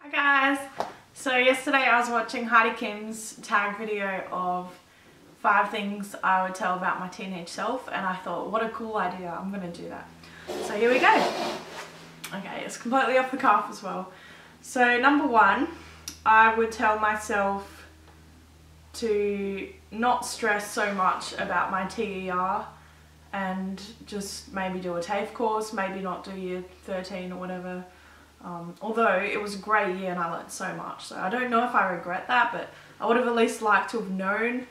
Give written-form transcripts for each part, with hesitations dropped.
Hi guys! So yesterday I was watching Heidi Kim's tag video of 5 things I would tell about my teenage self, and I thought, what a cool idea, I'm gonna do that. So here we go. Okay, it's completely off the cuff as well. So number 1, I would tell myself to not stress so much about my TER and just maybe do a TAFE course, maybe not do year 13 or whatever. Although it was a great year and I learned so much, so I don't know if I regret that, but I would have at least liked to have known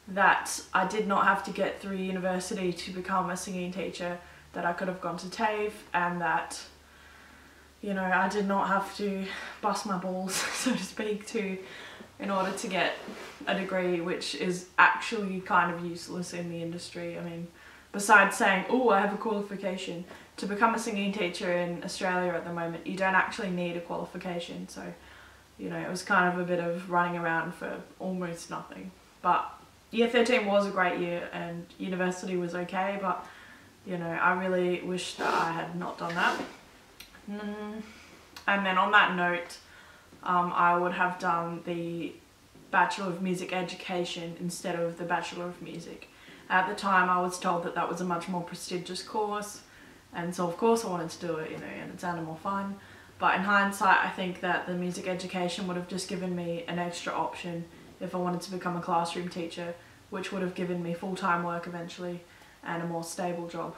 that I did not have to get through university to become a singing teacher, that I could have gone to TAFE, and that, you know, I did not have to bust my balls, so to speak, in order to get a degree, which is actually kind of useless in the industry. I mean, besides saying, oh, I have a qualification, to become a singing teacher in Australia at the moment, you don't actually need a qualification. So, you know, it was kind of a bit of running around for almost nothing. But year 13 was a great year and university was okay, but, you know, I really wish that I had not done that. And then on that note, I would have done the Bachelor of Music Education instead of the Bachelor of Music. At the time I was told that that was a much more prestigious course, and so of course I wanted to do it, you know, and it sounded more fun. But in hindsight I think that the music education would have just given me an extra option if I wanted to become a classroom teacher, which would have given me full-time work eventually and a more stable job.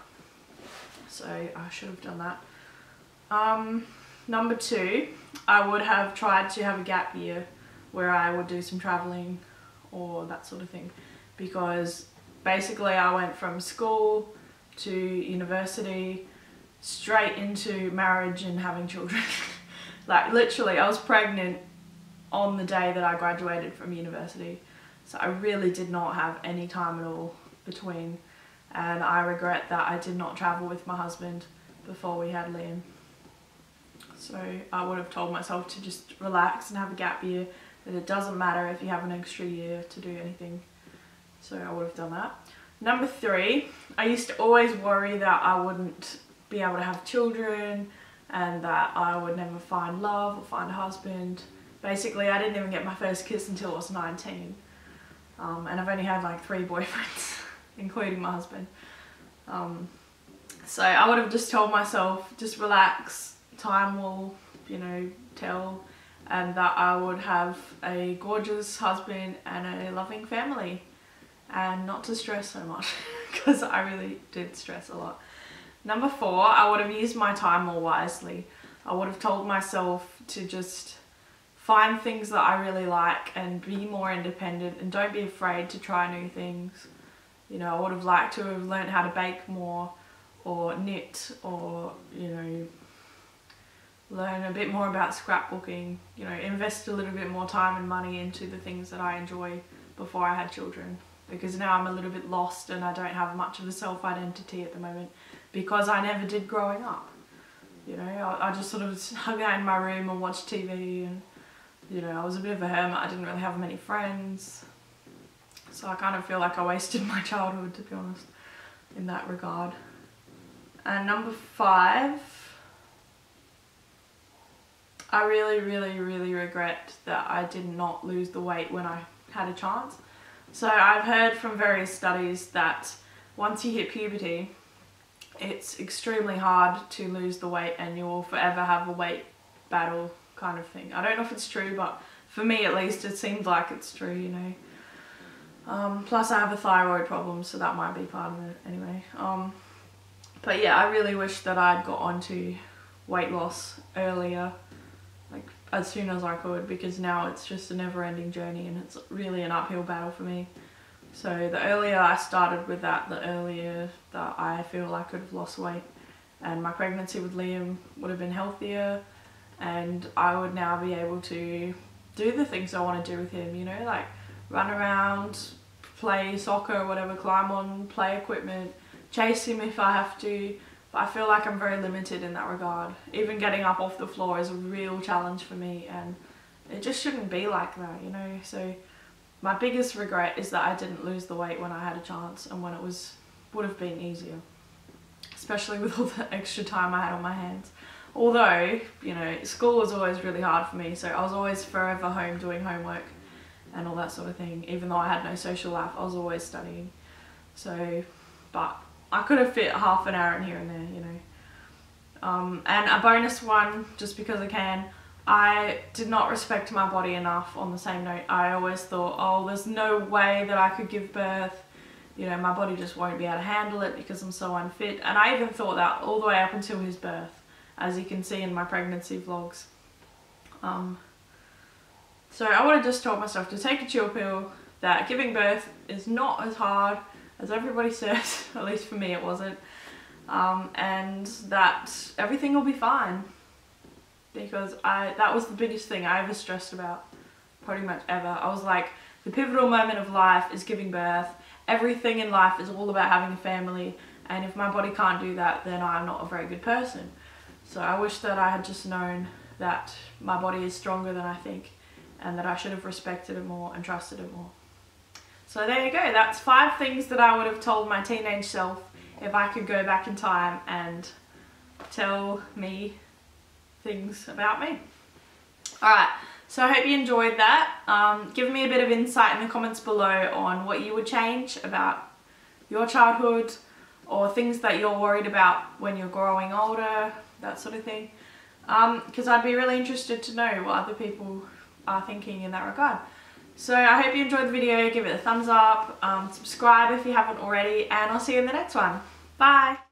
So I should have done that. Number 2, I would have tried to have a gap year where I would do some travelling or that sort of thing, because basically I went from school to university straight into marriage and having children. Like literally I was pregnant on the day that I graduated from university, so I really did not have any time at all between, and I regret that I did not travel with my husband before we had Liam. So I would have told myself to just relax and have a gap year, that it doesn't matter if you have an extra year to do anything. So I would have done that. Number 3, I used to always worry that I wouldn't be able to have children and that I would never find love or find a husband. Basically, I didn't even get my first kiss until I was 19. And I've only had like 3 boyfriends, including my husband. So I would have just told myself, just relax, time will, you know, tell, and that I would have a gorgeous husband and a loving family. And not to stress so much, because I really did stress a lot. Number 4, I would have used my time more wisely. I would have told myself to just find things that I really like and be more independent and don't be afraid to try new things. You know, I would have liked to have learned how to bake more or knit, or, you know, learn a bit more about scrapbooking, you know, invest a little bit more time and money into the things that I enjoy before I had children. Because now I'm a little bit lost and I don't have much of a self-identity at the moment, because I never did growing up. You know, I just sort of hung out in my room and watched TV, and, you know, I was a bit of a hermit. I didn't really have many friends. So I kind of feel like I wasted my childhood, to be honest, in that regard. And number 5, I really regret that I did not lose the weight when I had a chance. So I've heard from various studies that once you hit puberty, it's extremely hard to lose the weight and you will forever have a weight battle kind of thing. I don't know if it's true, but for me at least it seems like it's true, you know. Plus I have a thyroid problem, so that might be part of it anyway. But yeah, I really wish that I'd got onto weight loss earlier, like as soon as I could, because now it's just a never-ending journey and it's really an uphill battle for me. So the earlier I started with that, the earlier that I feel I could have lost weight, and my pregnancy with Liam would have been healthier, and I would now be able to do the things I want to do with him, you know, like run around, play soccer or whatever, climb on play equipment, chase him if I have to. But I feel like I'm very limited in that regard. Even getting up off the floor is a real challenge for me, and it just shouldn't be like that, you know. So my biggest regret is that I didn't lose the weight when I had a chance and when it would have been easier, especially with all the extra time I had on my hands. although, you know, school was always really hard for me, so I was always forever home doing homework and all that sort of thing. Even though I had no social life, I was always studying. So, but I could have fit half an hour in here and there, you know. And a bonus one, just because I can, I did not respect my body enough. On the same note, I always thought, oh, there's no way that I could give birth. You know, my body just won't be able to handle it because I'm so unfit. And I even thought that all the way up until his birth, as you can see in my pregnancy vlogs. So I would have just told myself to take a chill pill, that giving birth is not as hard as everybody says, at least for me it wasn't, and that everything will be fine. Because that was the biggest thing I ever stressed about, pretty much ever. I was like, the pivotal moment of life is giving birth. Everything in life is all about having a family, and if my body can't do that, then I'm not a very good person. So I wish that I had just known that my body is stronger than I think, and that I should have respected it more and trusted it more. So there you go, that's 5 things that I would have told my teenage self if I could go back in time and tell me things about me. Alright, so I hope you enjoyed that. Give me a bit of insight in the comments below on what you would change about your childhood, or things that you're worried about when you're growing older, that sort of thing. Because I'd be really interested to know what other people are thinking in that regard. So I hope you enjoyed the video, give it a thumbs up, subscribe if you haven't already, and I'll see you in the next one. Bye!